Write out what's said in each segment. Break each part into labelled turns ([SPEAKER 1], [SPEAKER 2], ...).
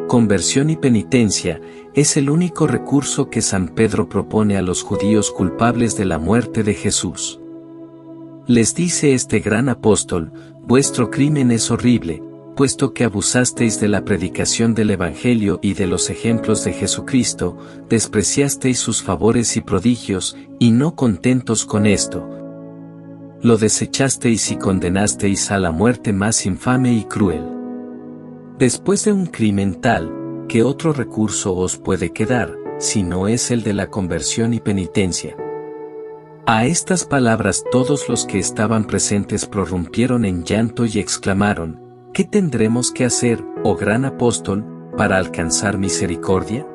[SPEAKER 1] conversión y penitencia, es el único recurso que San Pedro propone a los judíos culpables de la muerte de Jesús. Les dice este gran apóstol: vuestro crimen es horrible, puesto que abusasteis de la predicación del Evangelio y de los ejemplos de Jesucristo, despreciasteis sus favores y prodigios, y no contentos con esto, lo desechasteis y condenasteis a la muerte más infame y cruel. Después de un crimen tal, ¿qué otro recurso os puede quedar, si no es el de la conversión y penitencia? A estas palabras todos los que estaban presentes prorrumpieron en llanto y exclamaron: ¿qué tendremos que hacer, oh gran apóstol, para alcanzar misericordia?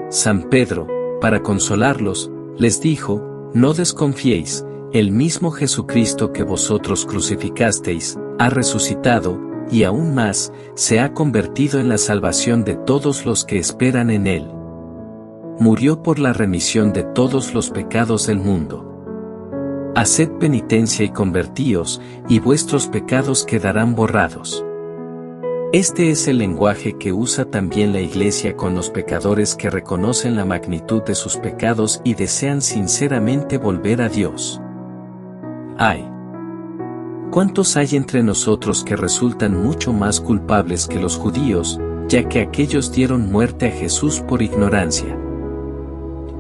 [SPEAKER 1] San Pedro, para consolarlos, les dijo: no desconfiéis, el mismo Jesucristo que vosotros crucificasteis, ha resucitado, y aún más, se ha convertido en la salvación de todos los que esperan en él. Murió por la remisión de todos los pecados del mundo. Haced penitencia y convertíos, y vuestros pecados quedarán borrados. Este es el lenguaje que usa también la Iglesia con los pecadores que reconocen la magnitud de sus pecados y desean sinceramente volver a Dios. ¡Ay! ¿Cuántos hay entre nosotros que resultan mucho más culpables que los judíos, ya que aquellos dieron muerte a Jesús por ignorancia?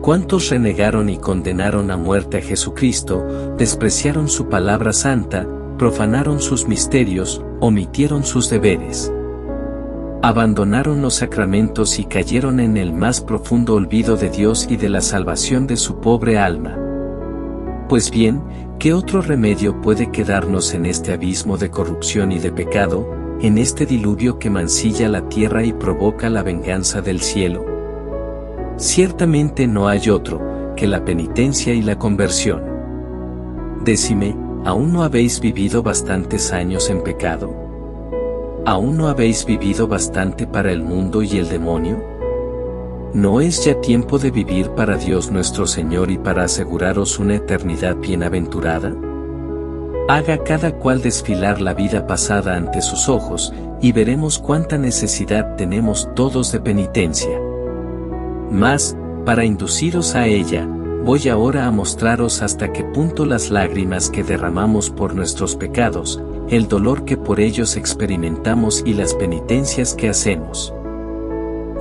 [SPEAKER 1] ¿Cuántos renegaron y condenaron a muerte a Jesucristo, despreciaron su palabra santa, profanaron sus misterios, omitieron sus deberes? Abandonaron los sacramentos y cayeron en el más profundo olvido de Dios y de la salvación de su pobre alma. Pues bien, ¿qué otro remedio puede quedarnos en este abismo de corrupción y de pecado, en este diluvio que mancilla la tierra y provoca la venganza del cielo? Ciertamente no hay otro, que la penitencia y la conversión. Decime, ¿aún no habéis vivido bastantes años en pecado? ¿Aún no habéis vivido bastante para el mundo y el demonio? ¿No es ya tiempo de vivir para Dios nuestro Señor y para aseguraros una eternidad bienaventurada? Haga cada cual desfilar la vida pasada ante sus ojos, y veremos cuánta necesidad tenemos todos de penitencia. Mas, para induciros a ella, voy ahora a mostraros hasta qué punto las lágrimas que derramamos por nuestros pecados, el dolor que por ellos experimentamos y las penitencias que hacemos,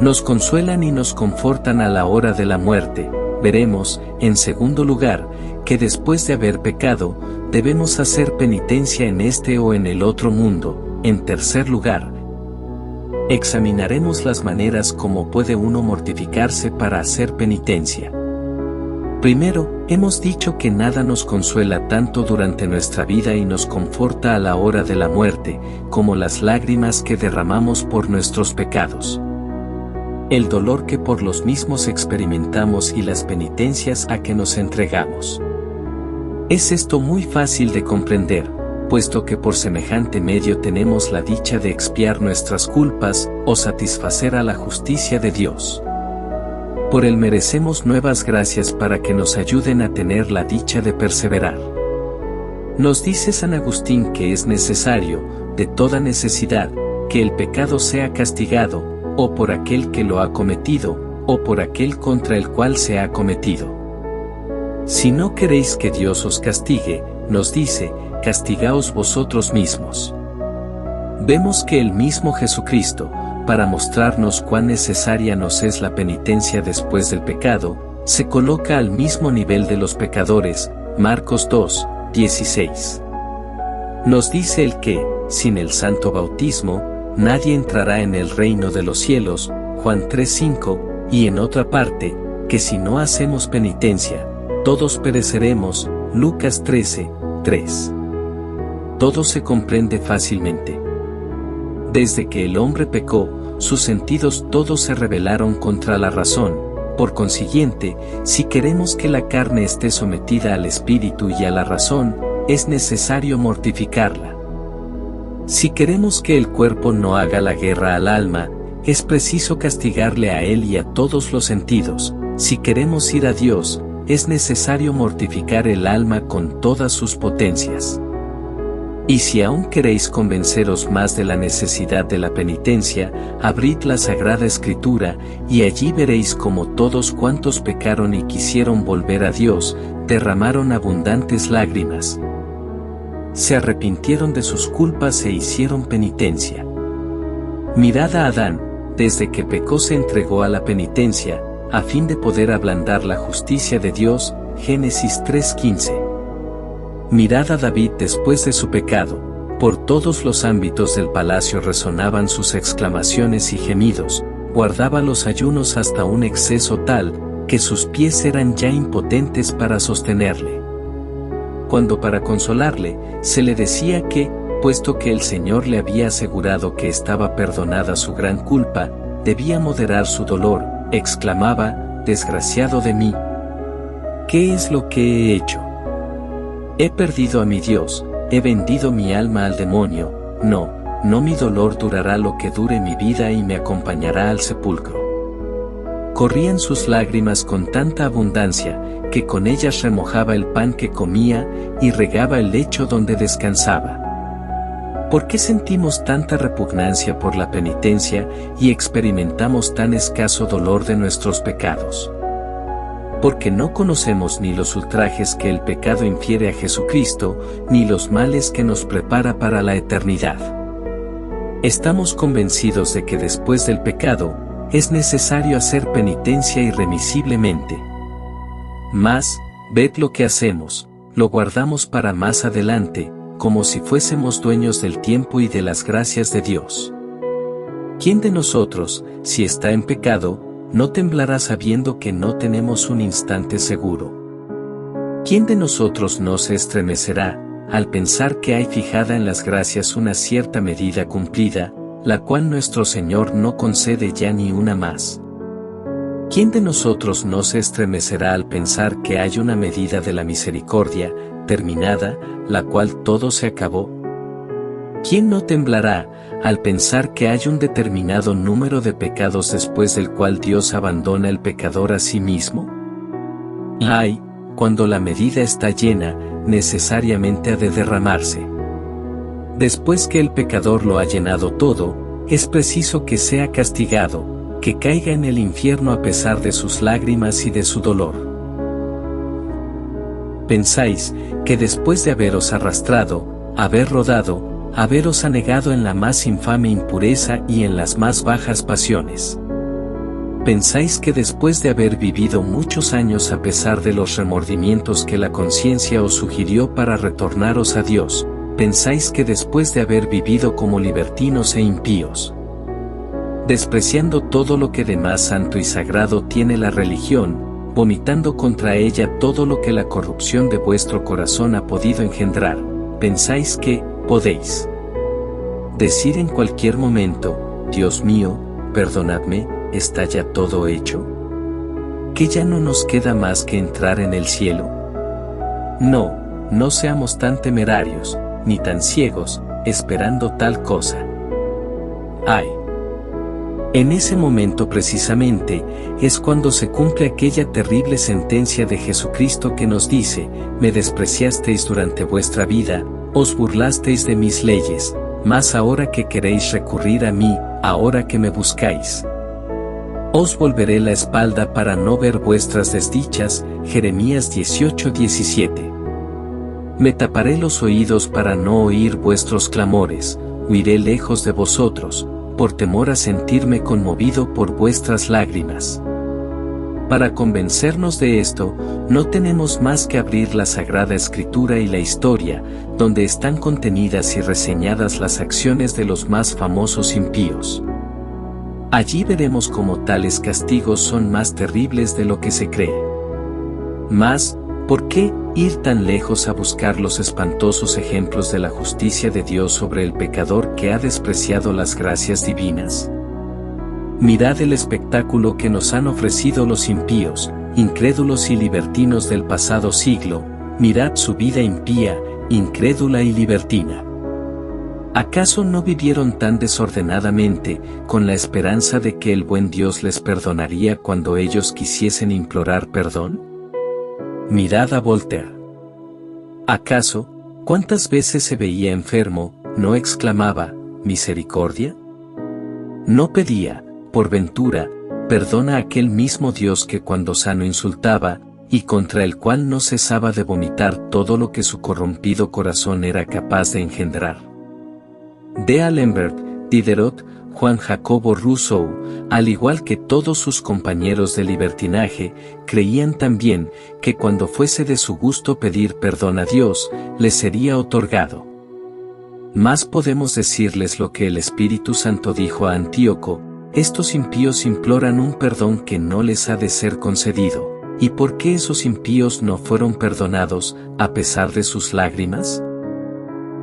[SPEAKER 1] nos consuelan y nos confortan a la hora de la muerte. Veremos, en segundo lugar, que después de haber pecado, debemos hacer penitencia en este o en el otro mundo. En tercer lugar, examinaremos las maneras como puede uno mortificarse para hacer penitencia. Primero, hemos dicho que nada nos consuela tanto durante nuestra vida y nos conforta a la hora de la muerte, como las lágrimas que derramamos por nuestros pecados. El dolor que por los mismos experimentamos y las penitencias a que nos entregamos. Es esto muy fácil de comprender, puesto que por semejante medio tenemos la dicha de expiar nuestras culpas, o satisfacer a la justicia de Dios. Por él merecemos nuevas gracias para que nos ayuden a tener la dicha de perseverar. Nos dice San Agustín que es necesario, de toda necesidad, que el pecado sea castigado, o por aquel que lo ha cometido, o por aquel contra el cual se ha cometido. Si no queréis que Dios os castigue, nos dice, castigaos vosotros mismos. Vemos que el mismo Jesucristo, para mostrarnos cuán necesaria nos es la penitencia después del pecado, se coloca al mismo nivel de los pecadores. Marcos 2, 16. Nos dice el que, sin el santo bautismo, nadie entrará en el reino de los cielos, Juan 3:5, y en otra parte, que si no hacemos penitencia, todos pereceremos, Lucas 13:3. Todo se comprende fácilmente. Desde que el hombre pecó, sus sentidos todos se rebelaron contra la razón. Por consiguiente, si queremos que la carne esté sometida al espíritu y a la razón, es necesario mortificarla. Si queremos que el cuerpo no haga la guerra al alma, es preciso castigarle a él y a todos los sentidos. Si queremos ir a Dios, es necesario mortificar el alma con todas sus potencias. Y si aún queréis convenceros más de la necesidad de la penitencia, abrid la Sagrada Escritura, y allí veréis cómo todos cuantos pecaron y quisieron volver a Dios, derramaron abundantes lágrimas. Se arrepintieron de sus culpas e hicieron penitencia. Mirad a Adán, desde que pecó se entregó a la penitencia, a fin de poder ablandar la justicia de Dios, Génesis 3:15. Mirad a David después de su pecado, por todos los ámbitos del palacio resonaban sus exclamaciones y gemidos, guardaba los ayunos hasta un exceso tal, que sus pies eran ya impotentes para sostenerle. Cuando para consolarle, se le decía que, puesto que el Señor le había asegurado que estaba perdonada su gran culpa, debía moderar su dolor, exclamaba, desgraciado de mí. ¿Qué es lo que he hecho? He perdido a mi Dios, he vendido mi alma al demonio, no mi dolor durará lo que dure mi vida y me acompañará al sepulcro. Corrían sus lágrimas con tanta abundancia, que con ellas remojaba el pan que comía, y regaba el lecho donde descansaba. ¿Por qué sentimos tanta repugnancia por la penitencia, y experimentamos tan escaso dolor de nuestros pecados? Porque no conocemos ni los ultrajes que el pecado infiere a Jesucristo, ni los males que nos prepara para la eternidad. Estamos convencidos de que después del pecado, es necesario hacer penitencia irremisiblemente. Mas, ved lo que hacemos, lo guardamos para más adelante, como si fuésemos dueños del tiempo y de las gracias de Dios. ¿Quién de nosotros, si está en pecado, no temblará sabiendo que no tenemos un instante seguro? ¿Quién de nosotros no se estremecerá, al pensar que hay fijada en las gracias una cierta medida cumplida, la cual nuestro Señor no concede ya ni una más? ¿Quién de nosotros no se estremecerá al pensar que hay una medida de la misericordia, terminada, la cual todo se acabó? ¿Quién no temblará, al pensar que hay un determinado número de pecados después del cual Dios abandona al pecador a sí mismo? Ay, cuando la medida está llena, necesariamente ha de derramarse. Después que el pecador lo ha llenado todo, es preciso que sea castigado, que caiga en el infierno a pesar de sus lágrimas y de su dolor. Pensáis que después de haberos arrastrado, haber rodado, haberos anegado en la más infame impureza y en las más bajas pasiones. Pensáis que después de haber vivido muchos años a pesar de los remordimientos que la conciencia os sugirió para retornaros a Dios, pensáis que después de haber vivido como libertinos e impíos, despreciando todo lo que de más santo y sagrado tiene la religión, vomitando contra ella todo lo que la corrupción de vuestro corazón ha podido engendrar, pensáis que podéis decir en cualquier momento, Dios mío, perdonadme, ¿está ya todo hecho? ¿Que ya no nos queda más que entrar en el cielo? No seamos tan temerarios, ni tan ciegos, esperando tal cosa. Ay. En ese momento precisamente, es cuando se cumple aquella terrible sentencia de Jesucristo que nos dice, me despreciasteis durante vuestra vida, os burlasteis de mis leyes, mas ahora que queréis recurrir a mí, ahora que me buscáis, os volveré la espalda para no ver vuestras desdichas, Jeremías 18:17. Me taparé los oídos para no oír vuestros clamores, huiré lejos de vosotros, por temor a sentirme conmovido por vuestras lágrimas. Para convencernos de esto, no tenemos más que abrir la Sagrada Escritura y la historia, donde están contenidas y reseñadas las acciones de los más famosos impíos. Allí veremos cómo tales castigos son más terribles de lo que se cree. Mas, ¿por qué ir tan lejos a buscar los espantosos ejemplos de la justicia de Dios sobre el pecador que ha despreciado las gracias divinas? Mirad el espectáculo que nos han ofrecido los impíos, incrédulos y libertinos del pasado siglo, mirad su vida impía, incrédula y libertina. ¿Acaso no vivieron tan desordenadamente, con la esperanza de que el buen Dios les perdonaría cuando ellos quisiesen implorar perdón? Mirad a Voltaire. ¿Acaso, ¿Cuántas veces se veía enfermo, no exclamaba, misericordia? No pedía, por ventura, perdón a aquel mismo Dios que cuando sano insultaba, y contra el cual no cesaba de vomitar todo lo que su corrompido corazón era capaz de engendrar. D. Alembert, Diderot, Juan Jacobo Rousseau, al igual que todos sus compañeros de libertinaje, creían también que cuando fuese de su gusto pedir perdón a Dios, le sería otorgado. Más podemos decirles lo que el Espíritu Santo dijo a Antíoco: estos impíos imploran un perdón que no les ha de ser concedido. ¿Y por qué esos impíos no fueron perdonados, a pesar de sus lágrimas?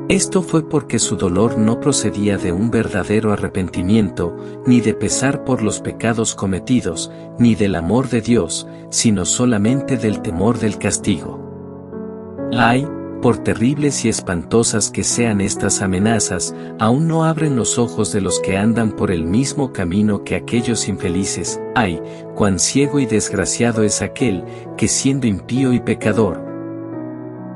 [SPEAKER 1] Esto fue porque su dolor no procedía de un verdadero arrepentimiento, ni de pesar por los pecados cometidos, ni del amor de Dios, sino solamente del temor del castigo. Ay, por terribles y espantosas que sean estas amenazas, aún no abren los ojos de los que andan por el mismo camino que aquellos infelices. Ay, cuán ciego y desgraciado es aquel, que siendo impío y pecador,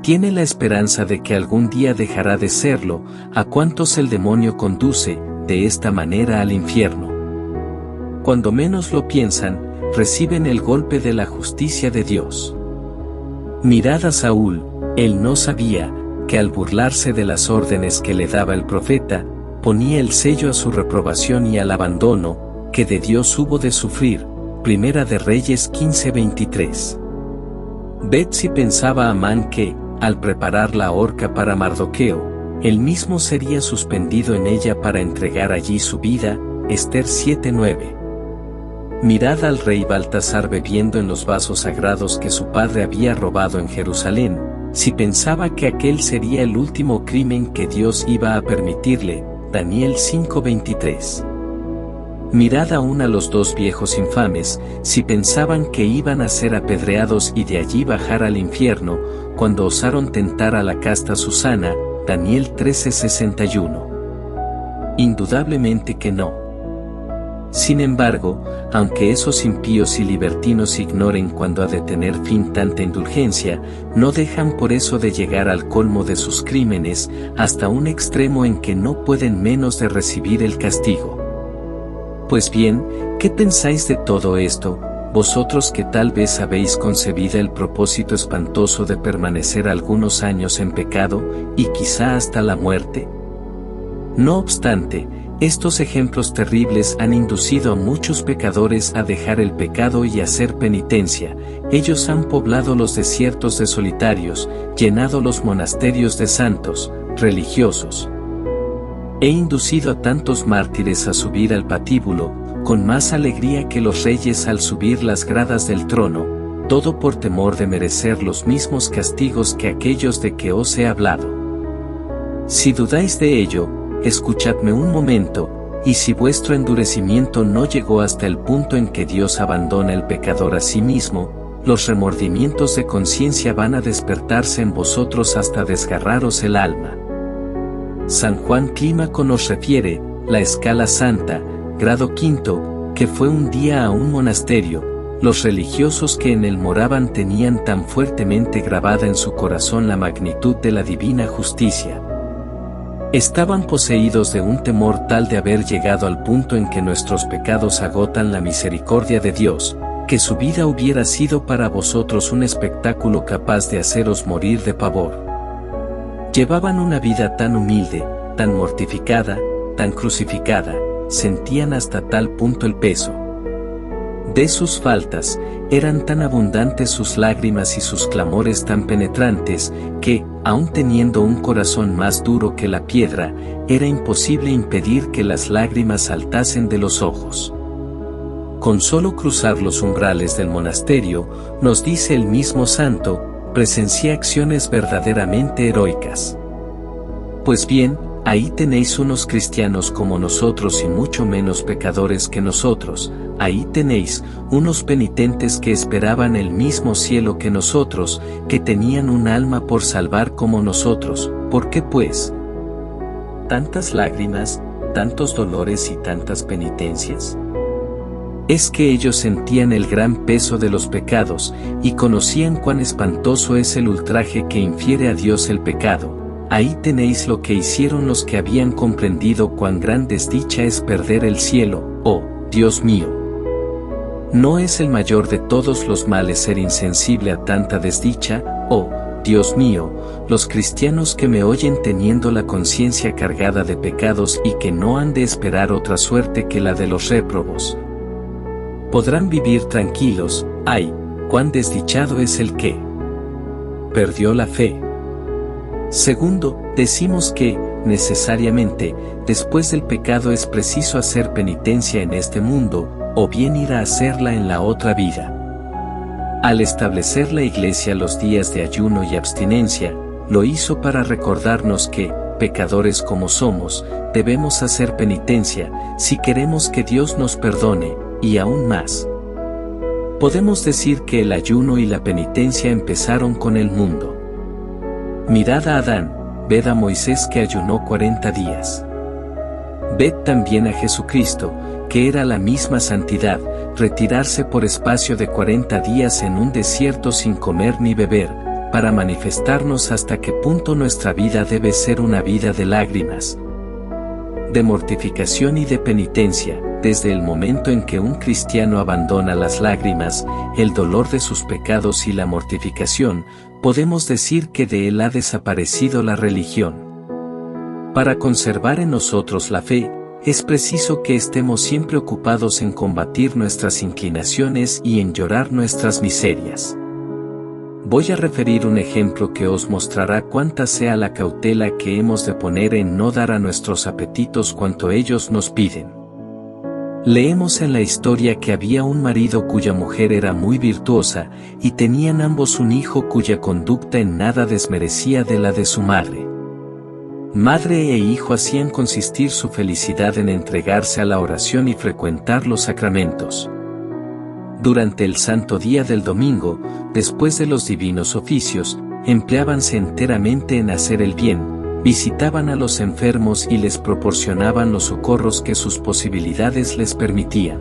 [SPEAKER 1] tiene la esperanza de que algún día dejará de serlo. A cuantos el demonio conduce, de esta manera al infierno. Cuando menos lo piensan, reciben el golpe de la justicia de Dios. Mirad a Saúl, él no sabía, que al burlarse de las órdenes que le daba el profeta, ponía el sello a su reprobación y al abandono, que de Dios hubo de sufrir. Primera de Reyes 15:23. Betsy pensaba Amán que, al preparar la horca para Mardoqueo, él mismo sería suspendido en ella para entregar allí su vida. Esther 7:9. Mirad al rey Baltasar bebiendo en los vasos sagrados que su padre había robado en Jerusalén, si pensaba que aquel sería el último crimen que Dios iba a permitirle. Daniel 5:23. Mirad aún a los dos viejos infames, si pensaban que iban a ser apedreados y de allí bajar al infierno, cuando osaron tentar a la casta Susana. Daniel 13:61. Indudablemente que no. Sin embargo, aunque esos impíos y libertinos ignoren cuándo ha de tener fin tanta indulgencia, no dejan por eso de llegar al colmo de sus crímenes, hasta un extremo en que no pueden menos de recibir el castigo. Pues bien, ¿qué pensáis de todo esto, vosotros que tal vez habéis concebido el propósito espantoso de permanecer algunos años en pecado, y quizá hasta la muerte? No obstante, estos ejemplos terribles han inducido a muchos pecadores a dejar el pecado y a hacer penitencia. Ellos han poblado los desiertos de solitarios, llenado los monasterios de santos, religiosos. He inducido a tantos mártires a subir al patíbulo, con más alegría que los reyes al subir las gradas del trono, todo por temor de merecer los mismos castigos que aquellos de que os he hablado. Si dudáis de ello, escuchadme un momento, y si vuestro endurecimiento no llegó hasta el punto en que Dios abandona al pecador a sí mismo, los remordimientos de conciencia van a despertarse en vosotros hasta desgarraros el alma. San Juan Clímaco nos refiere, la escala santa, grado quinto, que fue un día a un monasterio. Los religiosos que en él moraban tenían tan fuertemente grabada en su corazón la magnitud de la divina justicia. Estaban poseídos de un temor tal de haber llegado al punto en que nuestros pecados agotan la misericordia de Dios, que su vida hubiera sido para vosotros un espectáculo capaz de haceros morir de pavor. Llevaban una vida tan humilde, tan mortificada, tan crucificada, sentían hasta tal punto el peso de sus faltas, eran tan abundantes sus lágrimas y sus clamores tan penetrantes, que, aun teniendo un corazón más duro que la piedra, era imposible impedir que las lágrimas saltasen de los ojos. Con solo cruzar los umbrales del monasterio, nos dice el mismo santo, presencié acciones verdaderamente heroicas. Pues bien, ahí tenéis unos cristianos como nosotros y mucho menos pecadores que nosotros. Ahí tenéis unos penitentes que esperaban el mismo cielo que nosotros, que tenían un alma por salvar como nosotros. ¿Por qué pues tantas lágrimas, tantos dolores y tantas penitencias? Es que ellos sentían el gran peso de los pecados, y conocían cuán espantoso es el ultraje que infiere a Dios el pecado. ahí tenéis lo que hicieron los que habían comprendido cuán gran desdicha es perder el cielo, oh, Dios mío. ¿No es el mayor de todos los males ser insensible a tanta desdicha, oh, Dios mío, los cristianos que me oyen teniendo la conciencia cargada de pecados y que no han de esperar otra suerte que la de los réprobos? Podrán vivir tranquilos. Ay, cuán desdichado es el que perdió la fe. Segundo, decimos que, necesariamente, después del pecado es preciso hacer penitencia en este mundo, o bien ir a hacerla en la otra vida. Al establecer la Iglesia los días de ayuno y abstinencia, lo hizo para recordarnos que, pecadores como somos, debemos hacer penitencia, si queremos que Dios nos perdone, y aún más. Podemos decir que el ayuno y la penitencia empezaron con el mundo. Mirad a Adán, ved a Moisés que ayunó 40 días. Ved también a Jesucristo, que era la misma santidad, retirarse por espacio de 40 días en un desierto sin comer ni beber, para manifestarnos hasta qué punto nuestra vida debe ser una vida de lágrimas, de mortificación y de penitencia. Desde el momento en que un cristiano abandona las lágrimas, el dolor de sus pecados y la mortificación, podemos decir que de él ha desaparecido la religión. Para conservar en nosotros la fe, es preciso que estemos siempre ocupados en combatir nuestras inclinaciones y en llorar nuestras miserias. Voy a referir un ejemplo que os mostrará cuánta sea la cautela que hemos de poner en no dar a nuestros apetitos cuanto ellos nos piden. Leemos en la historia que había un marido cuya mujer era muy virtuosa, y tenían ambos un hijo cuya conducta en nada desmerecía de la de su madre. Madre e hijo hacían consistir su felicidad en entregarse a la oración y frecuentar los sacramentos. Durante el santo día del domingo, después de los divinos oficios, empleábanse enteramente en hacer el bien, visitaban a los enfermos y les proporcionaban los socorros que sus posibilidades les permitían.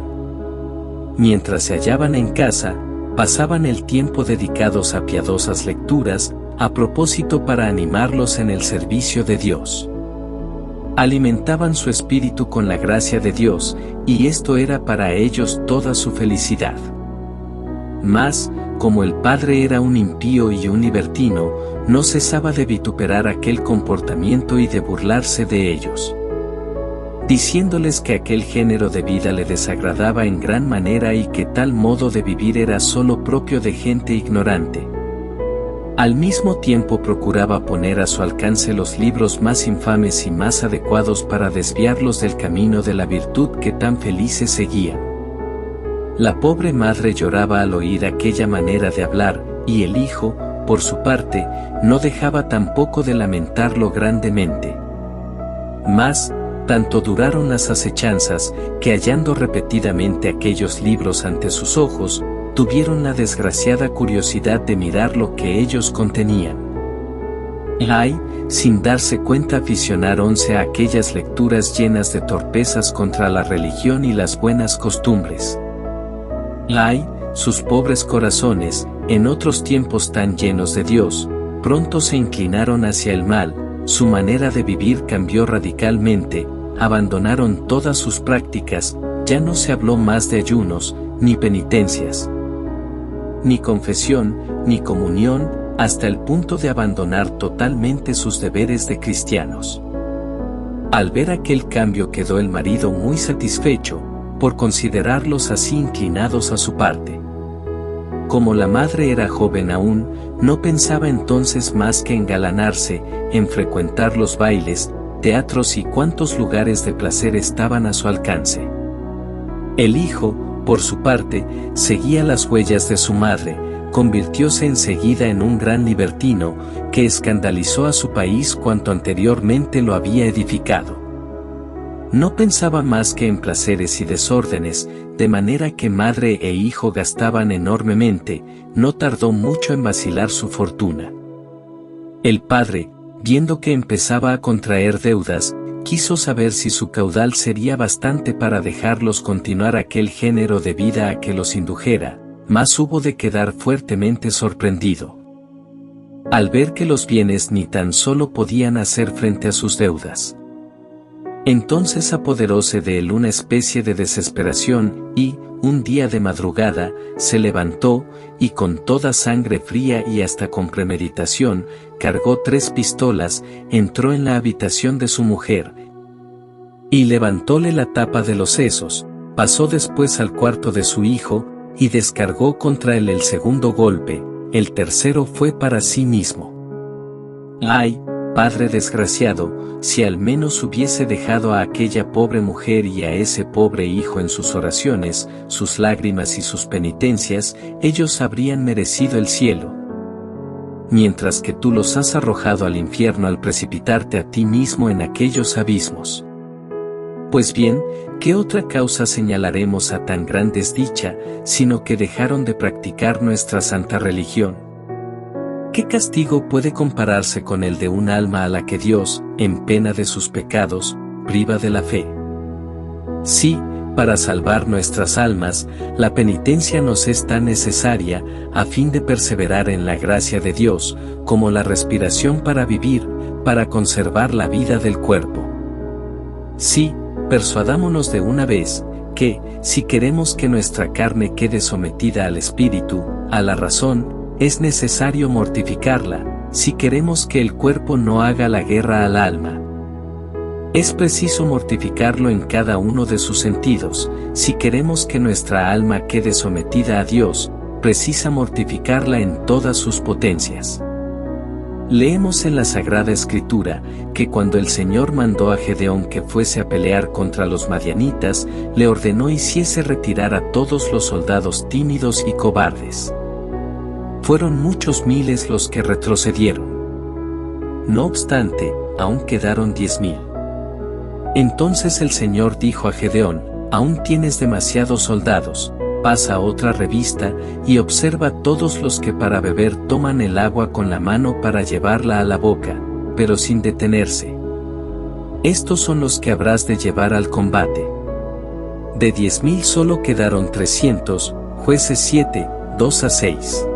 [SPEAKER 1] Mientras se hallaban en casa, pasaban el tiempo dedicados a piadosas lecturas, a propósito para animarlos en el servicio de Dios. Alimentaban su espíritu con la gracia de Dios, y esto era para ellos toda su felicidad. Mas, como el padre era un impío y un libertino, no cesaba de vituperar aquel comportamiento y de burlarse de ellos, diciéndoles que aquel género de vida le desagradaba en gran manera y que tal modo de vivir era solo propio de gente ignorante. Al mismo tiempo procuraba poner a su alcance los libros más infames y más adecuados para desviarlos del camino de la virtud que tan felices seguían. La pobre madre lloraba al oír aquella manera de hablar, y el hijo, por su parte, no dejaba tampoco de lamentarlo grandemente. Mas, tanto duraron las acechanzas, que hallando repetidamente aquellos libros ante sus ojos, tuvieron la desgraciada curiosidad de mirar lo que ellos contenían. Ay, sin darse cuenta aficionáronse a aquellas lecturas llenas de torpezas contra la religión y las buenas costumbres. Ay, sus pobres corazones, en otros tiempos tan llenos de Dios, pronto se inclinaron hacia el mal, su manera de vivir cambió radicalmente, abandonaron todas sus prácticas, ya no se habló más de ayunos, ni penitencias, ni confesión, ni comunión, hasta el punto de abandonar totalmente sus deberes de cristianos. Al ver aquel cambio quedó el marido muy satisfecho, por considerarlos así inclinados a su parte. Como la madre era joven aún, no pensaba entonces más que en engalanarse, en frecuentar los bailes, teatros y cuantos lugares de placer estaban a su alcance. El hijo, por su parte, seguía las huellas de su madre, convirtióse enseguida en un gran libertino, que escandalizó a su país cuanto anteriormente lo había edificado. No pensaba más que en placeres y desórdenes, de manera que madre e hijo gastaban enormemente, no tardó mucho en vacilar su fortuna. El padre, viendo que empezaba a contraer deudas, quiso saber si su caudal sería bastante para dejarlos continuar aquel género de vida a que los indujera, mas hubo de quedar fuertemente sorprendido. al ver que los bienes ni tan solo podían hacer frente a sus deudas. Entonces apoderóse de él una especie de desesperación y, un día de madrugada, se levantó, y con toda sangre fría y hasta con premeditación, cargó 3 pistolas, entró en la habitación de su mujer, y levantóle la tapa de los sesos, pasó después al cuarto de su hijo, y descargó contra él el segundo golpe, el tercero fue para sí mismo. ¡Ay, padre desgraciado, si al menos hubiese dejado a aquella pobre mujer y a ese pobre hijo en sus oraciones, sus lágrimas y sus penitencias, ellos habrían merecido el cielo! Mientras que tú los has arrojado al infierno al precipitarte a ti mismo en aquellos abismos. Pues bien, ¿qué otra causa señalaremos a tan gran desdicha, sino que dejaron de practicar nuestra santa religión? ¿Qué castigo puede compararse con el de un alma a la que Dios, en pena de sus pecados, priva de la fe? Sí, para salvar nuestras almas, la penitencia nos es tan necesaria, a fin de perseverar en la gracia de Dios, como la respiración para vivir, para conservar la vida del cuerpo. Sí, persuadámonos de una vez, que, si queremos que nuestra carne quede sometida al espíritu, a la razón, es necesario mortificarla, si queremos que el cuerpo no haga la guerra al alma. Es preciso mortificarlo en cada uno de sus sentidos, si queremos que nuestra alma quede sometida a Dios, precisa mortificarla en todas sus potencias. Leemos en la Sagrada Escritura, que cuando el Señor mandó a Gedeón que fuese a pelear contra los madianitas, le ordenó hiciese retirar a todos los soldados tímidos y cobardes. Fueron muchos miles los que retrocedieron. No obstante, aún quedaron 10,000. Entonces el Señor dijo a Gedeón: aún tienes demasiados soldados, pasa a otra revista, y observa todos los que para beber toman el agua con la mano para llevarla a la boca, pero sin detenerse. Estos son los que habrás de llevar al combate. De 10,000 solo quedaron 300, Jueces 7, 2-6.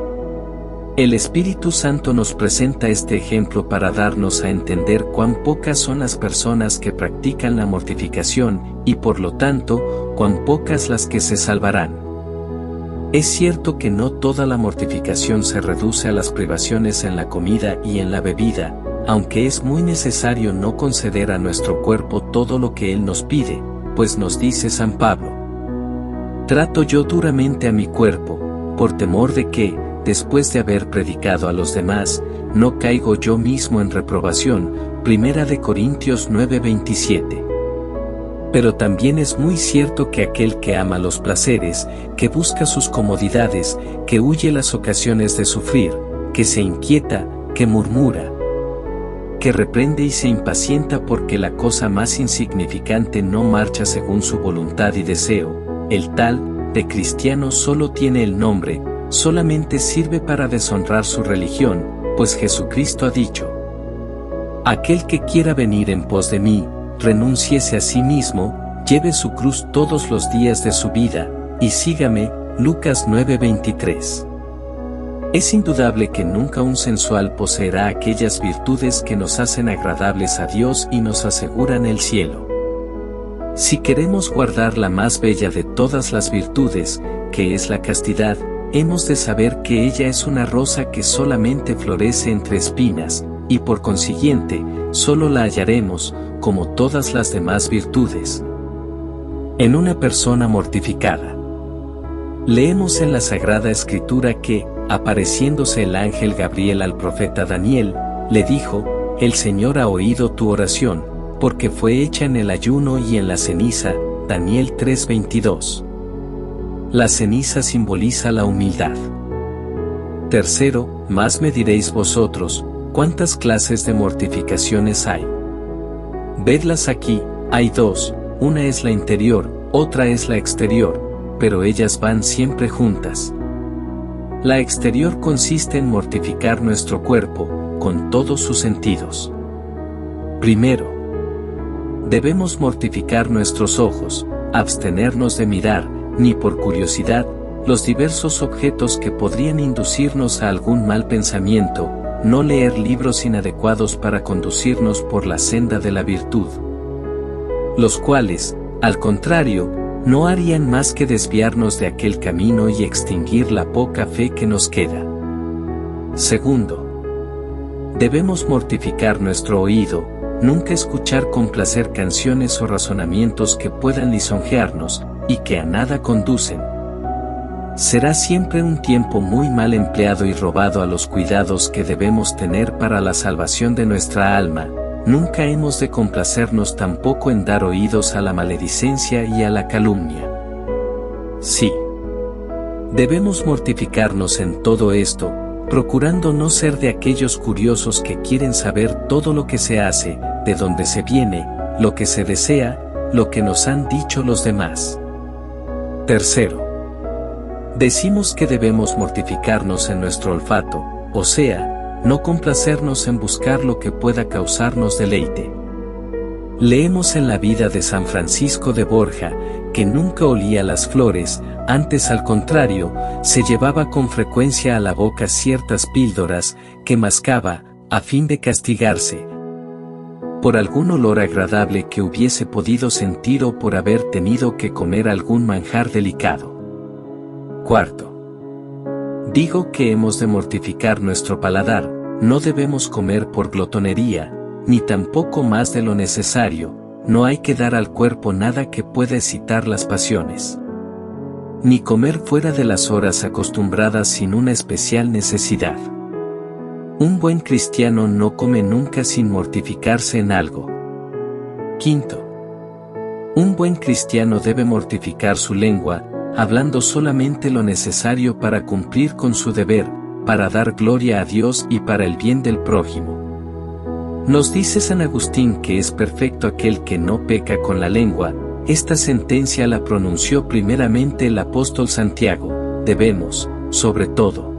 [SPEAKER 1] El Espíritu Santo nos presenta este ejemplo para darnos a entender cuán pocas son las personas que practican la mortificación, y por lo tanto, cuán pocas las que se salvarán. Es cierto que no toda la mortificación se reduce a las privaciones en la comida y en la bebida, aunque es muy necesario no conceder a nuestro cuerpo todo lo que Él nos pide, pues nos dice San Pablo: trato yo duramente a mi cuerpo, por temor de que, después de haber predicado a los demás, no caigo yo mismo en reprobación. 1 Corintios 9:27. Pero también es muy cierto que aquel que ama los placeres, que busca sus comodidades, que huye las ocasiones de sufrir, que se inquieta, que murmura, que reprende y se impacienta porque la cosa más insignificante no marcha según su voluntad y deseo, el tal, de cristiano solo tiene el nombre, solamente sirve para deshonrar su religión, pues Jesucristo ha dicho: aquel que quiera venir en pos de mí, renúnciese a sí mismo, lleve su cruz todos los días de su vida, y sígame. Lucas 9:23. Es indudable que nunca un sensual poseerá aquellas virtudes que nos hacen agradables a Dios y nos aseguran el cielo. Si queremos guardar la más bella de todas las virtudes, que es la castidad, hemos de saber que ella es una rosa que solamente florece entre espinas, y por consiguiente, solo la hallaremos, como todas las demás virtudes, en una persona mortificada. Leemos en la Sagrada Escritura que, apareciéndose el ángel Gabriel al profeta Daniel, le dijo: el Señor ha oído tu oración, porque fue hecha en el ayuno y en la ceniza. Daniel 3:22. La ceniza simboliza la humildad. Tercero, más me diréis vosotros, ¿cuántas clases de mortificaciones hay? Vedlas aquí, hay 2, una es la interior, otra es la exterior, pero ellas van siempre juntas. La exterior consiste en mortificar nuestro cuerpo, con todos sus sentidos. Primero, debemos mortificar nuestros ojos, abstenernos de mirar, ni por curiosidad, los diversos objetos que podrían inducirnos a algún mal pensamiento, no leer libros inadecuados para conducirnos por la senda de la virtud, los cuales, al contrario, no harían más que desviarnos de aquel camino y extinguir la poca fe que nos queda. Segundo, debemos mortificar nuestro oído, nunca escuchar con placer canciones o razonamientos que puedan lisonjearnos, y que a nada conducen. Será siempre un tiempo muy mal empleado y robado a los cuidados que debemos tener para la salvación de nuestra alma. Nunca hemos de complacernos tampoco en dar oídos a la maledicencia y a la calumnia. Sí. Debemos mortificarnos en todo esto, procurando no ser de aquellos curiosos que quieren saber todo lo que se hace, de dónde se viene, lo que se desea, lo que nos han dicho los demás. Tercero. Decimos que debemos mortificarnos en nuestro olfato, o sea, no complacernos en buscar lo que pueda causarnos deleite. Leemos en la vida de San Francisco de Borja, que nunca olía las flores, antes al contrario, se llevaba con frecuencia a la boca ciertas píldoras, que mascaba, a fin de castigarse por algún olor agradable que hubiese podido sentir o por haber tenido que comer algún manjar delicado. Cuarto. Digo que hemos de mortificar nuestro paladar, no debemos comer por glotonería, ni tampoco más de lo necesario, no hay que dar al cuerpo nada que pueda excitar las pasiones. Ni comer fuera de las horas acostumbradas sin una especial necesidad. Un buen cristiano no come nunca sin mortificarse en algo. Quinto. Un buen cristiano debe mortificar su lengua, hablando solamente lo necesario para cumplir con su deber, para dar gloria a Dios y para el bien del prójimo. Nos dice San Agustín que es perfecto aquel que no peca con la lengua. Esta sentencia la pronunció primeramente el apóstol Santiago. Debemos, sobre todo,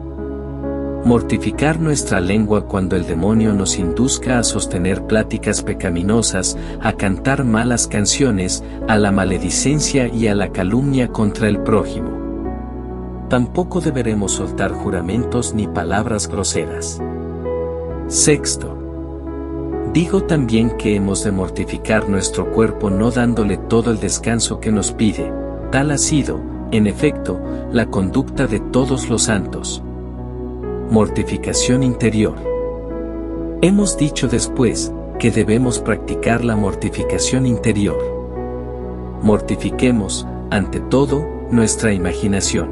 [SPEAKER 1] mortificar nuestra lengua cuando el demonio nos induzca a sostener pláticas pecaminosas, a cantar malas canciones, a la maledicencia y a la calumnia contra el prójimo. Tampoco deberemos soltar juramentos ni palabras groseras. Sexto. Digo también que hemos de mortificar nuestro cuerpo no dándole todo el descanso que nos pide. Tal ha sido, en efecto, la conducta de todos los santos. Mortificación interior. Hemos dicho después, que debemos practicar la mortificación interior. Mortifiquemos, ante todo, nuestra imaginación.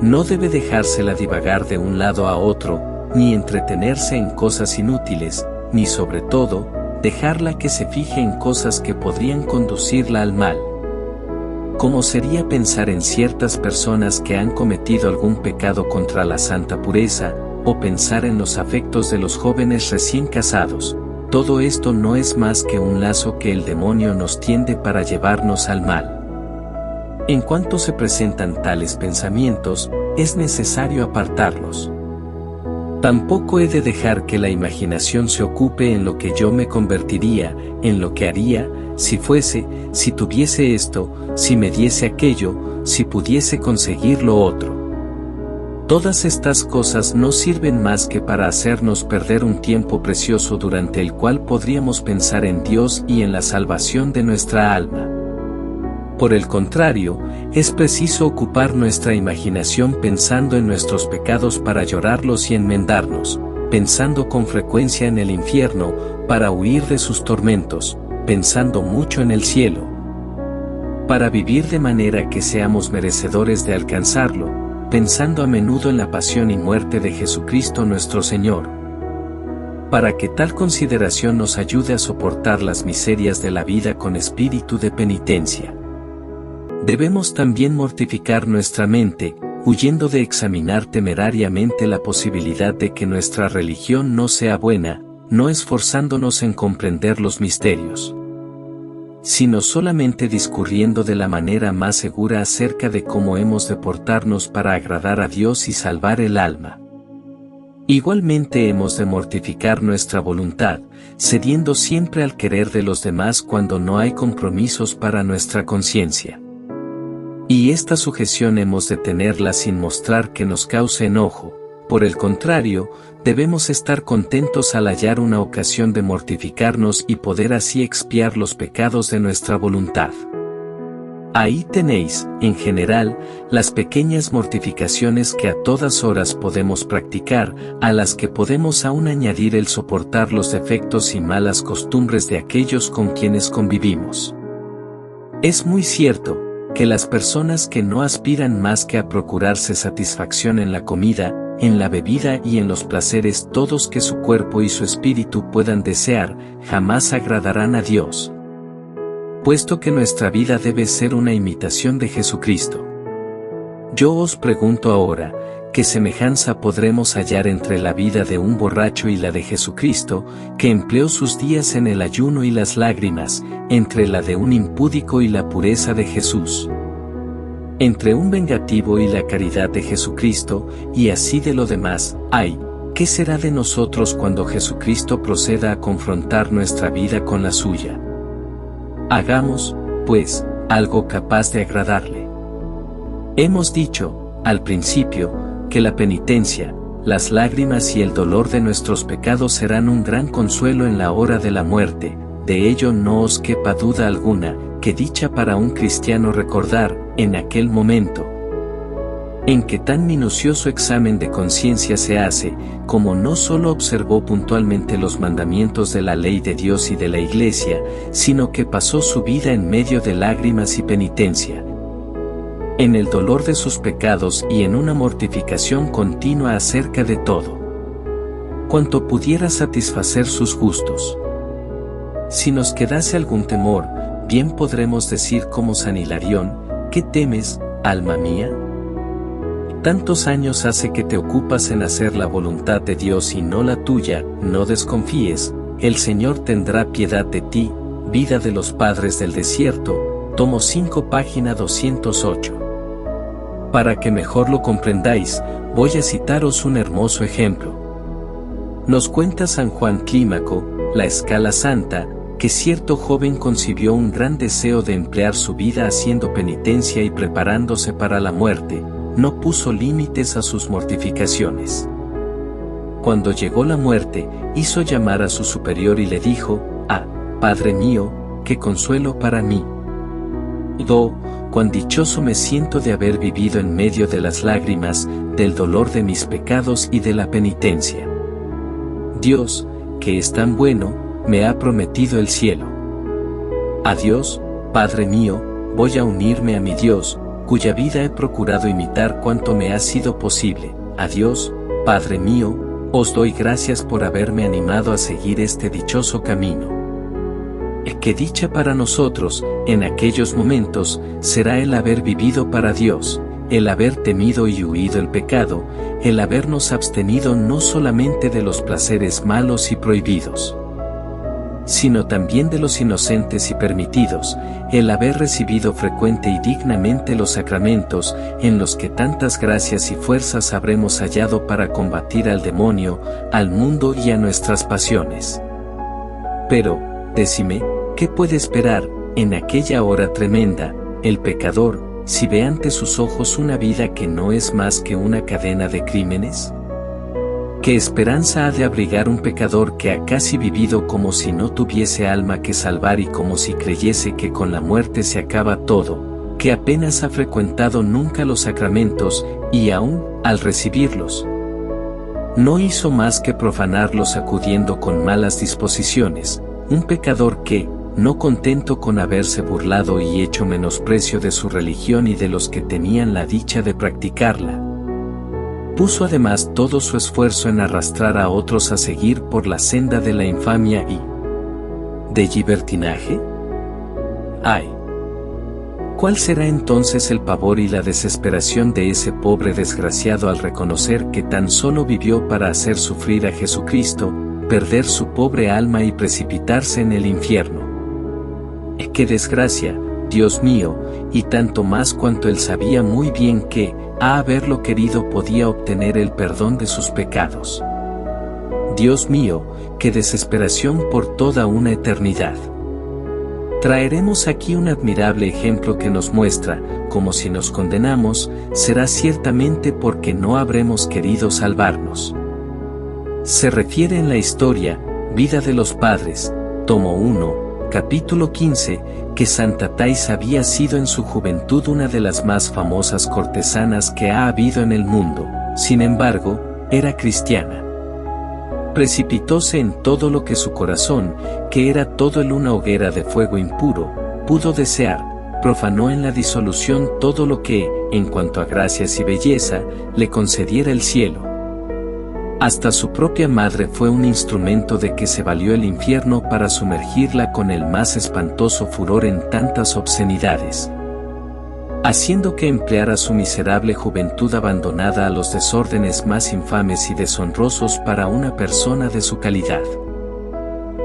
[SPEAKER 1] No debe dejársela divagar de un lado a otro, ni entretenerse en cosas inútiles, ni sobre todo, dejarla que se fije en cosas que podrían conducirla al mal. Como sería pensar en ciertas personas que han cometido algún pecado contra la santa pureza, o pensar en los afectos de los jóvenes recién casados. Todo esto no es más que un lazo que el demonio nos tiende para llevarnos al mal. En cuanto se presentan tales pensamientos, es necesario apartarlos. Tampoco he de dejar que la imaginación se ocupe en lo que yo me convertiría, en lo que haría, si fuese, si tuviese esto, si me diese aquello, si pudiese conseguir lo otro. Todas estas cosas no sirven más que para hacernos perder un tiempo precioso durante el cual podríamos pensar en Dios y en la salvación de nuestra alma. Por el contrario, es preciso ocupar nuestra imaginación pensando en nuestros pecados para llorarlos y enmendarnos, pensando con frecuencia en el infierno, para huir de sus tormentos, pensando mucho en el cielo, para vivir de manera que seamos merecedores de alcanzarlo, pensando a menudo en la pasión y muerte de Jesucristo nuestro Señor, para que tal consideración nos ayude a soportar las miserias de la vida con espíritu de penitencia. Debemos también mortificar nuestra mente, huyendo de examinar temerariamente la posibilidad de que nuestra religión no sea buena, no esforzándonos en comprender los misterios, sino solamente discurriendo de la manera más segura acerca de cómo hemos de portarnos para agradar a Dios y salvar el alma. Igualmente hemos de mortificar nuestra voluntad, cediendo siempre al querer de los demás cuando no hay compromisos para nuestra conciencia. Y esta sujeción hemos de tenerla sin mostrar que nos cause enojo, Por el contrario, debemos estar contentos al hallar una ocasión de mortificarnos y poder así expiar los pecados de nuestra voluntad. Ahí tenéis, en general, las pequeñas mortificaciones que a todas horas podemos practicar, a las que podemos aún añadir el soportar los defectos y malas costumbres de aquellos con quienes convivimos. Es muy cierto que las personas que no aspiran más que a procurarse satisfacción en la comida, en la bebida y en los placeres todos que su cuerpo y su espíritu puedan desear, jamás agradarán a Dios. Puesto que nuestra vida debe ser una imitación de Jesucristo. Yo os pregunto ahora, ¿qué semejanza podremos hallar entre la vida de un borracho y la de Jesucristo, que empleó sus días en el ayuno y las lágrimas, entre la de un impúdico y la pureza de Jesús? Entre un vengativo y la caridad de Jesucristo, y así de lo demás, ay, ¿qué será de nosotros cuando Jesucristo proceda a confrontar nuestra vida con la suya? Hagamos, pues, algo capaz de agradarle. Hemos dicho, al principio, que la penitencia, las lágrimas y el dolor de nuestros pecados serán un gran consuelo en la hora de la muerte. De ello no os quepa duda alguna, que dicha para un cristiano recordar, en aquel momento, en que tan minucioso examen de conciencia se hace, como no solo observó puntualmente los mandamientos de la ley de Dios y de la Iglesia, sino que pasó su vida en medio de lágrimas y penitencia, en el dolor de sus pecados y en una mortificación continua acerca de todo cuanto pudiera satisfacer sus gustos. Si nos quedase algún temor, bien podremos decir como San Hilarión, ¿qué temes, alma mía? Tantos años hace que te ocupas en hacer la voluntad de Dios y no la tuya, no desconfíes, el Señor tendrá piedad de ti. Vida de los Padres del Desierto, tomo 5 página 208. Para que mejor lo comprendáis, voy a citaros un hermoso ejemplo. Nos cuenta San Juan Clímaco, la Escala Santa, que cierto joven concibió un gran deseo de emplear su vida haciendo penitencia y preparándose para la muerte. No puso límites a sus mortificaciones. Cuando llegó la muerte, hizo llamar a su superior y le dijo, «Ah, Padre mío, qué consuelo para mí. Cuán dichoso me siento de haber vivido en medio de las lágrimas, del dolor de mis pecados y de la penitencia. Dios, que es tan bueno, me ha prometido el cielo. Adiós, Padre mío, voy a unirme a mi Dios, cuya vida he procurado imitar cuanto me ha sido posible. Adiós, Padre mío, os doy gracias por haberme animado a seguir este dichoso camino. Qué dicha para nosotros, en aquellos momentos, será el haber vivido para Dios, el haber temido y huido el pecado, el habernos abstenido no solamente de los placeres malos y prohibidos, sino también de los inocentes y permitidos, el haber recibido frecuente y dignamente los sacramentos, en los que tantas gracias y fuerzas habremos hallado para combatir al demonio, al mundo y a nuestras pasiones. Pero, decime, ¿qué puede esperar, en aquella hora tremenda, el pecador, si ve ante sus ojos una vida que no es más que una cadena de crímenes? ¿Qué esperanza ha de abrigar un pecador que ha casi vivido como si no tuviese alma que salvar y como si creyese que con la muerte se acaba todo, que apenas ha frecuentado nunca los sacramentos, y aún, al recibirlos, no hizo más que profanarlos acudiendo con malas disposiciones? Un pecador que, no contento con haberse burlado y hecho menosprecio de su religión y de los que tenían la dicha de practicarla, puso además todo su esfuerzo en arrastrar a otros a seguir por la senda de la infamia y de libertinaje. ¡Ay! ¿Cuál será entonces el pavor y la desesperación de ese pobre desgraciado al reconocer que tan solo vivió para hacer sufrir a Jesucristo, perder su pobre alma y precipitarse en el infierno? ¡Qué desgracia, Dios mío! Y tanto más cuanto él sabía muy bien que, a haberlo querido, podía obtener el perdón de sus pecados. Dios mío, qué desesperación por toda una eternidad. Traeremos aquí un admirable ejemplo que nos muestra, como si nos condenamos, será ciertamente porque no habremos querido salvarnos. Se refiere en la historia, Vida de los Padres, tomo 1, capítulo 15, que Santa Thais había sido en su juventud una de las más famosas cortesanas que ha habido en el mundo, sin embargo, era cristiana. Precipitóse en todo lo que su corazón, que era todo en una hoguera de fuego impuro, pudo desear, profanó en la disolución todo lo que, en cuanto a gracias y belleza, le concediera el cielo. Hasta su propia madre fue un instrumento de que se valió el infierno para sumergirla con el más espantoso furor en tantas obscenidades, haciendo que empleara su miserable juventud abandonada a los desórdenes más infames y deshonrosos para una persona de su calidad.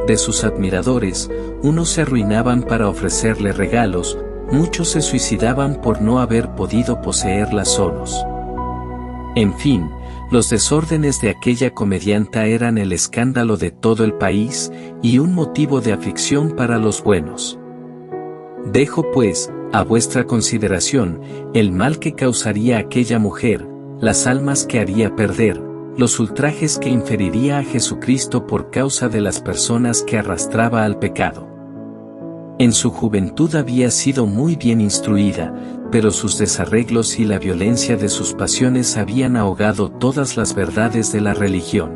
[SPEAKER 1] De sus admiradores, unos se arruinaban para ofrecerle regalos, muchos se suicidaban por no haber podido poseerla solos. En fin, los desórdenes de aquella comedianta eran el escándalo de todo el país, y un motivo de aflicción para los buenos. Dejo pues, a vuestra consideración, el mal que causaría aquella mujer, las almas que haría perder, los ultrajes que inferiría a Jesucristo por causa de las personas que arrastraba al pecado. En su juventud había sido muy bien instruida, pero sus desarreglos y la violencia de sus pasiones habían ahogado todas las verdades de la religión.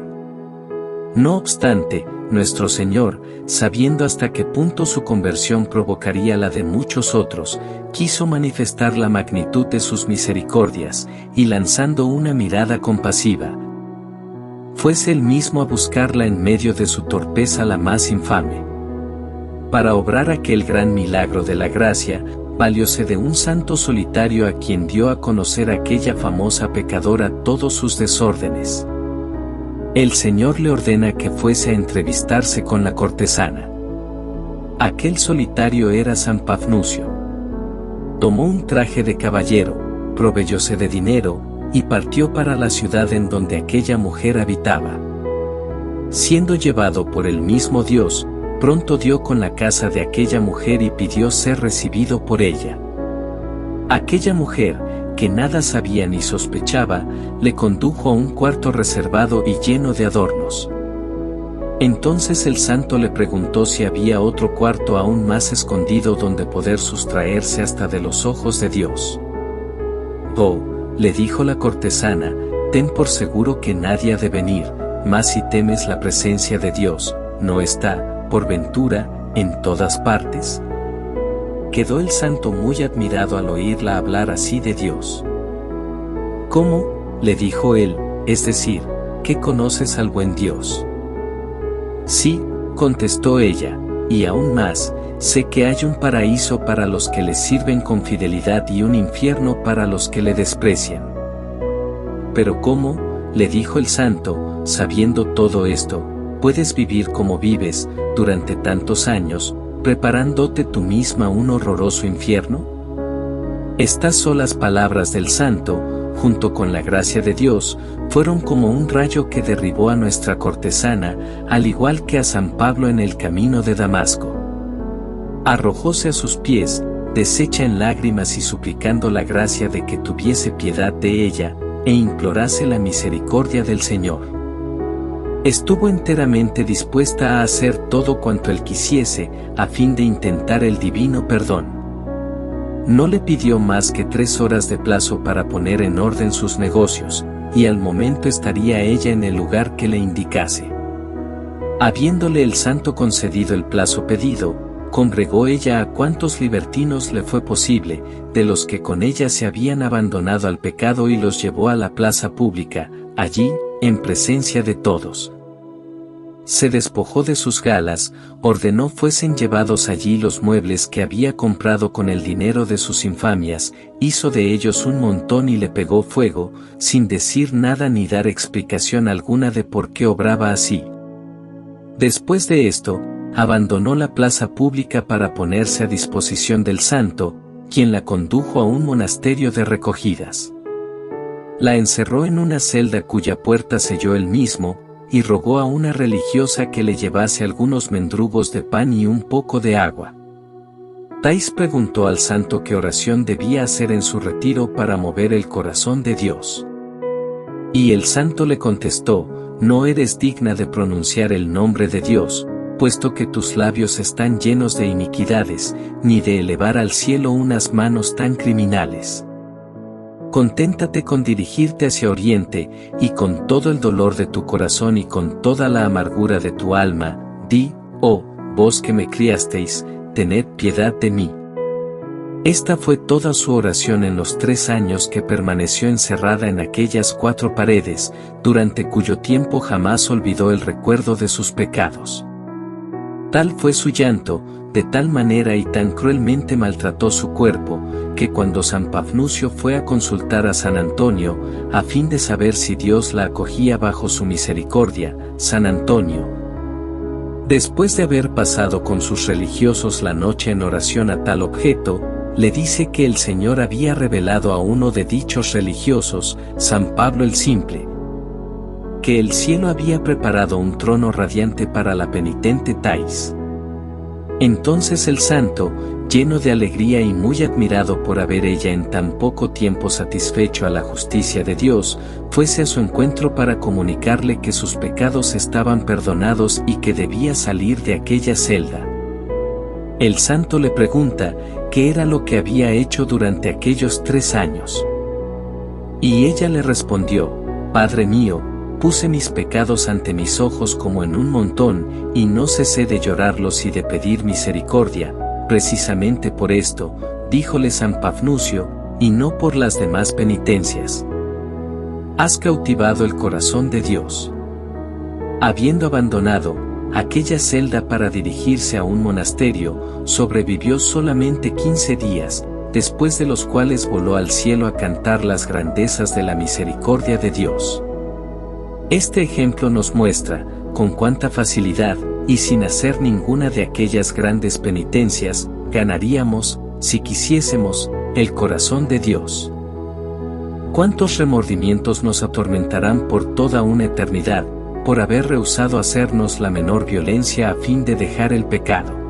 [SPEAKER 1] No obstante, nuestro Señor, sabiendo hasta qué punto su conversión provocaría la de muchos otros, quiso manifestar la magnitud de sus misericordias, y lanzando una mirada compasiva, fuese él mismo a buscarla en medio de su torpeza la más infame. Para obrar aquel gran milagro de la gracia, valióse de un santo solitario a quien dio a conocer aquella famosa pecadora todos sus desórdenes. El Señor le ordena que fuese a entrevistarse con la cortesana. Aquel solitario era San Pafnucio. Tomó un traje de caballero, proveyóse de dinero, y partió para la ciudad en donde aquella mujer habitaba. Siendo llevado por el mismo Dios, pronto dio con la casa de aquella mujer y pidió ser recibido por ella. Aquella mujer, que nada sabía ni sospechaba, le condujo a un cuarto reservado y lleno de adornos. Entonces el santo le preguntó si había otro cuarto aún más escondido donde poder sustraerse hasta de los ojos de Dios. «Oh», le dijo la cortesana, «ten por seguro que nadie ha de venir, mas si temes la presencia de Dios, ¿no está, por ventura, en todas partes?» Quedó el santo muy admirado al oírla hablar así de Dios. «¿Cómo?», le dijo él, «es decir, ¿que conoces al buen Dios?». «Sí», contestó ella, «y aún más, sé que hay un paraíso para los que le sirven con fidelidad y un infierno para los que le desprecian». «¿Pero cómo?», le dijo el santo, «sabiendo todo esto, puedes vivir como vives, durante tantos años, preparándote tú misma un horroroso infierno?» Estas solas palabras del santo, junto con la gracia de Dios, fueron como un rayo que derribó a nuestra cortesana, al igual que a San Pablo en el camino de Damasco. Arrojóse a sus pies, deshecha en lágrimas y suplicando la gracia de que tuviese piedad de ella, e implorase la misericordia del Señor. Estuvo enteramente dispuesta a hacer todo cuanto él quisiese, a fin de intentar el divino perdón. No le pidió más que 3 horas de plazo para poner en orden sus negocios, y al momento estaría ella en el lugar que le indicase. Habiéndole el santo concedido el plazo pedido, congregó ella a cuantos libertinos le fue posible, de los que con ella se habían abandonado al pecado, y los llevó a la plaza pública, allí, en presencia de todos. Se despojó de sus galas, ordenó fuesen llevados allí los muebles que había comprado con el dinero de sus infamias, hizo de ellos un montón y le pegó fuego, sin decir nada ni dar explicación alguna de por qué obraba así. Después de esto, abandonó la plaza pública para ponerse a disposición del santo, quien la condujo a un monasterio de recogidas. La encerró en una celda cuya puerta selló él mismo, y rogó a una religiosa que le llevase algunos mendrugos de pan y un poco de agua. Thais preguntó al santo qué oración debía hacer en su retiro para mover el corazón de Dios. Y el santo le contestó: no eres digna de pronunciar el nombre de Dios, puesto que tus labios están llenos de iniquidades, ni de elevar al cielo unas manos tan criminales. Conténtate con dirigirte hacia oriente, y con todo el dolor de tu corazón y con toda la amargura de tu alma, di: oh, vos que me criasteis, tened piedad de mí. Esta fue toda su oración en los 3 años que permaneció encerrada en aquellas 4 paredes, durante cuyo tiempo jamás olvidó el recuerdo de sus pecados. Tal fue su llanto, de tal manera y tan cruelmente maltrató su cuerpo, que cuando San Pafnucio fue a consultar a San Antonio, a fin de saber si Dios la acogía bajo su misericordia, San Antonio, después de haber pasado con sus religiosos la noche en oración a tal objeto, le dice que el Señor había revelado a uno de dichos religiosos, San Pablo el Simple, que el cielo había preparado un trono radiante para la penitente Thais. Entonces el santo, lleno de alegría y muy admirado por haber ella en tan poco tiempo satisfecho a la justicia de Dios, fuese a su encuentro para comunicarle que sus pecados estaban perdonados y que debía salir de aquella celda. El santo le pregunta qué era lo que había hecho durante aquellos 3 años. Y ella le respondió: Padre mío, puse mis pecados ante mis ojos como en un montón, y no cesé de llorarlos y de pedir misericordia. Precisamente por esto, díjole San Pafnucio, y no por las demás penitencias. Has cautivado el corazón de Dios. Habiendo abandonado aquella celda para dirigirse a un monasterio, sobrevivió solamente 15 días, después de los cuales voló al cielo a cantar las grandezas de la misericordia de Dios. Este ejemplo nos muestra, con cuánta facilidad, y sin hacer ninguna de aquellas grandes penitencias, ganaríamos, si quisiésemos, el corazón de Dios. ¿Cuántos remordimientos nos atormentarán por toda una eternidad, por haber rehusado hacernos la menor violencia a fin de dejar el pecado?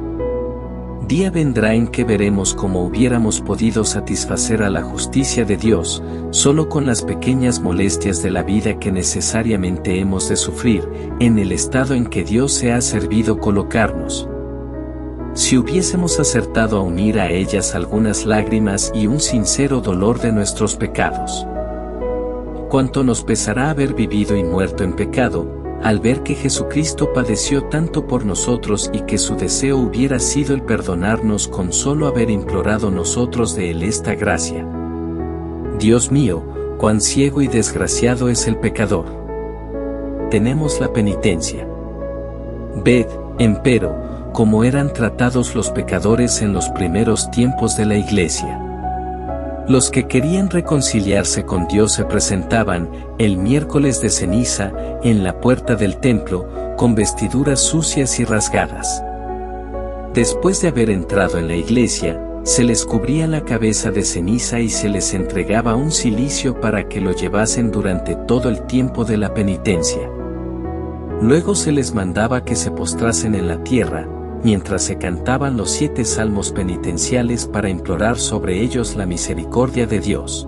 [SPEAKER 1] Día vendrá en que veremos cómo hubiéramos podido satisfacer a la justicia de Dios, solo con las pequeñas molestias de la vida que necesariamente hemos de sufrir, en el estado en que Dios se ha servido colocarnos. Si hubiésemos acertado a unir a ellas algunas lágrimas y un sincero dolor de nuestros pecados. Cuánto nos pesará haber vivido y muerto en pecado, al ver que Jesucristo padeció tanto por nosotros y que su deseo hubiera sido el perdonarnos con solo haber implorado nosotros de Él esta gracia. Dios mío, cuán ciego y desgraciado es el pecador. Tenemos la penitencia. Ved, empero, cómo eran tratados los pecadores en los primeros tiempos de la Iglesia. Los que querían reconciliarse con Dios se presentaban, el miércoles de ceniza, en la puerta del templo, con vestiduras sucias y rasgadas. Después de haber entrado en la iglesia, se les cubría la cabeza de ceniza y se les entregaba un cilicio para que lo llevasen durante todo el tiempo de la penitencia. Luego se les mandaba que se postrasen en la tierra, mientras se cantaban los 7 salmos penitenciales para implorar sobre ellos la misericordia de Dios.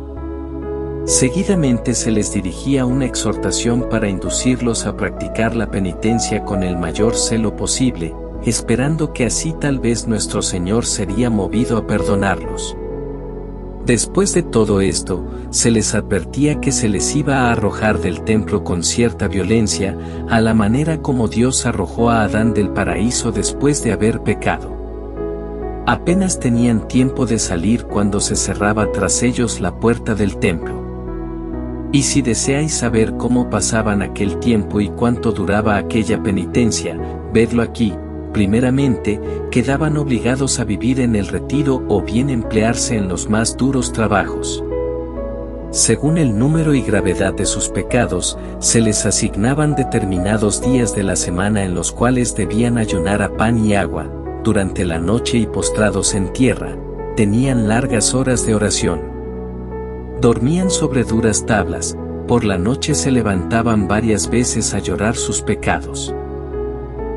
[SPEAKER 1] Seguidamente se les dirigía una exhortación para inducirlos a practicar la penitencia con el mayor celo posible, esperando que así tal vez nuestro Señor sería movido a perdonarlos. Después de todo esto, se les advertía que se les iba a arrojar del templo con cierta violencia, a la manera como Dios arrojó a Adán del paraíso después de haber pecado. Apenas tenían tiempo de salir cuando se cerraba tras ellos la puerta del templo. Y si deseáis saber cómo pasaban aquel tiempo y cuánto duraba aquella penitencia, vedlo aquí. Primeramente, quedaban obligados a vivir en el retiro o bien emplearse en los más duros trabajos. Según el número y gravedad de sus pecados, se les asignaban determinados días de la semana en los cuales debían ayunar a pan y agua, durante la noche y postrados en tierra, tenían largas horas de oración. Dormían sobre duras tablas, por la noche se levantaban varias veces a llorar sus pecados.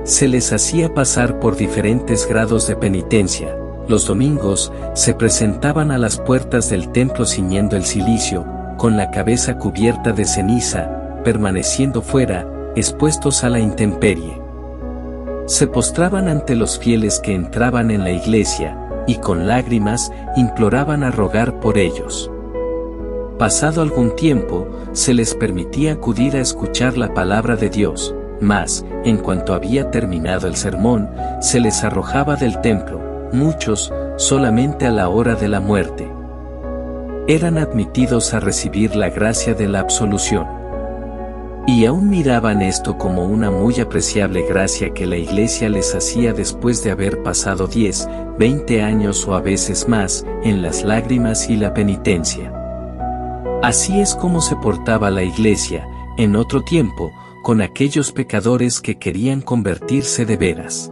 [SPEAKER 1] Se les hacía pasar por diferentes grados de penitencia, Los domingos, se presentaban a las puertas del templo ciñendo el cilicio, con la cabeza cubierta de ceniza, permaneciendo fuera, expuestos a la intemperie. Se postraban ante los fieles que entraban en la iglesia, y con lágrimas, imploraban a rogar por ellos. Pasado algún tiempo, se les permitía acudir a escuchar la palabra de Dios, mas, en cuanto había terminado el sermón, se les arrojaba del templo, muchos, solamente a la hora de la muerte. Eran admitidos a recibir la gracia de la absolución. Y aún miraban esto como una muy apreciable gracia que la Iglesia les hacía después de haber pasado 10, 20 años o a veces más, en las lágrimas y la penitencia. Así es como se portaba la Iglesia, en otro tiempo, con aquellos pecadores que querían convertirse de veras.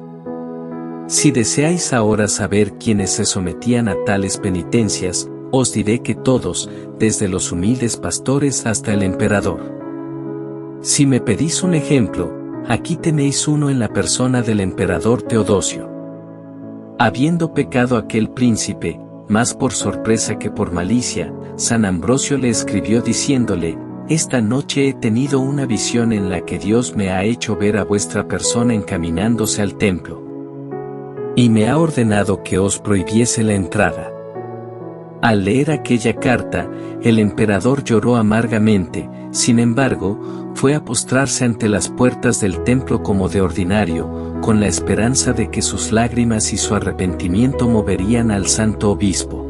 [SPEAKER 1] Si deseáis ahora saber quiénes se sometían a tales penitencias, os diré que todos, desde los humildes pastores hasta el emperador. Si me pedís un ejemplo, aquí tenéis uno en la persona del emperador Teodosio. Habiendo pecado aquel príncipe, más por sorpresa que por malicia, San Ambrosio le escribió diciéndole: esta noche he tenido una visión en la que Dios me ha hecho ver a vuestra persona encaminándose al templo. Y me ha ordenado que os prohibiese la entrada. Al leer aquella carta, el emperador lloró amargamente, sin embargo, fue a postrarse ante las puertas del templo como de ordinario, con la esperanza de que sus lágrimas y su arrepentimiento moverían al santo obispo.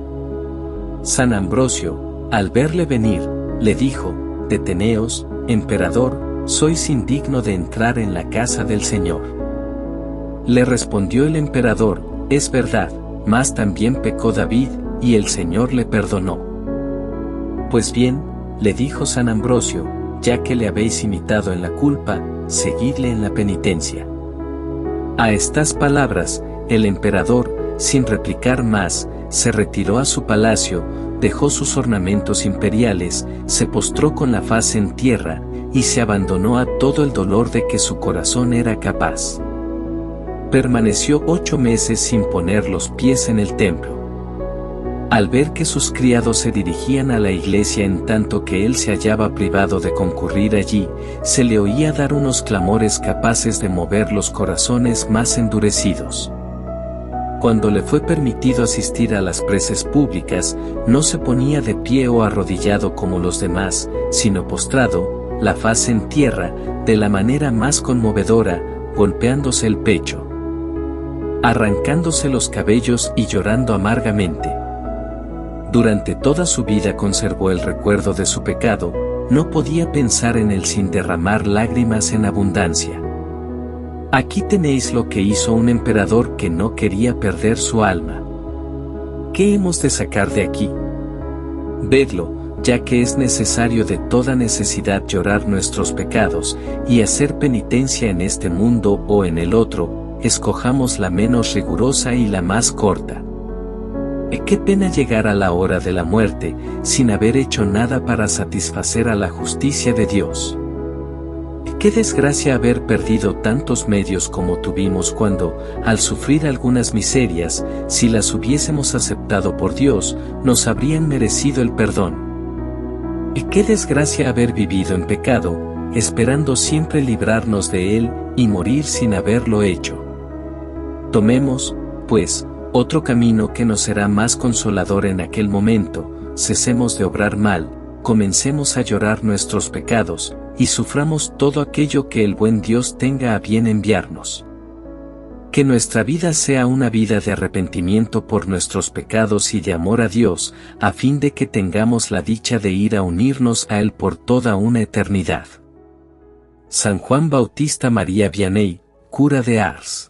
[SPEAKER 1] San Ambrosio, al verle venir, le dijo: deteneos, emperador, sois indigno de entrar en la casa del Señor. Le respondió el emperador: es verdad, mas también pecó David, y el Señor le perdonó. Pues bien, le dijo San Ambrosio, ya que le habéis imitado en la culpa, seguidle en la penitencia. A estas palabras, el emperador, sin replicar más, se retiró a su palacio, dejó sus ornamentos imperiales, se postró con la faz en tierra, y se abandonó a todo el dolor de que su corazón era capaz. Permaneció 8 meses sin poner los pies en el templo. Al ver que sus criados se dirigían a la iglesia en tanto que él se hallaba privado de concurrir allí, se le oía dar unos clamores capaces de mover los corazones más endurecidos. Cuando le fue permitido asistir a las preces públicas, no se ponía de pie o arrodillado como los demás, sino postrado, la faz en tierra, de la manera más conmovedora, golpeándose el pecho, arrancándose los cabellos y llorando amargamente. Durante toda su vida conservó el recuerdo de su pecado, no podía pensar en él sin derramar lágrimas en abundancia. Aquí tenéis lo que hizo un emperador que no quería perder su alma. ¿Qué hemos de sacar de aquí? Vedlo, ya que es necesario de toda necesidad llorar nuestros pecados, y hacer penitencia en este mundo o en el otro, escojamos la menos rigurosa y la más corta. Qué pena llegar a la hora de la muerte, sin haber hecho nada para satisfacer a la justicia de Dios. Qué desgracia haber perdido tantos medios como tuvimos cuando, al sufrir algunas miserias, si las hubiésemos aceptado por Dios, nos habrían merecido el perdón. Qué desgracia haber vivido en pecado, esperando siempre librarnos de él, y morir sin haberlo hecho. Tomemos, pues, otro camino que nos será más consolador en aquel momento, cesemos de obrar mal, comencemos a llorar nuestros pecados, y suframos todo aquello que el buen Dios tenga a bien enviarnos. Que nuestra vida sea una vida de arrepentimiento por nuestros pecados y de amor a Dios, a fin de que tengamos la dicha de ir a unirnos a Él por toda una eternidad. San Juan Bautista María Vianney, cura de Ars.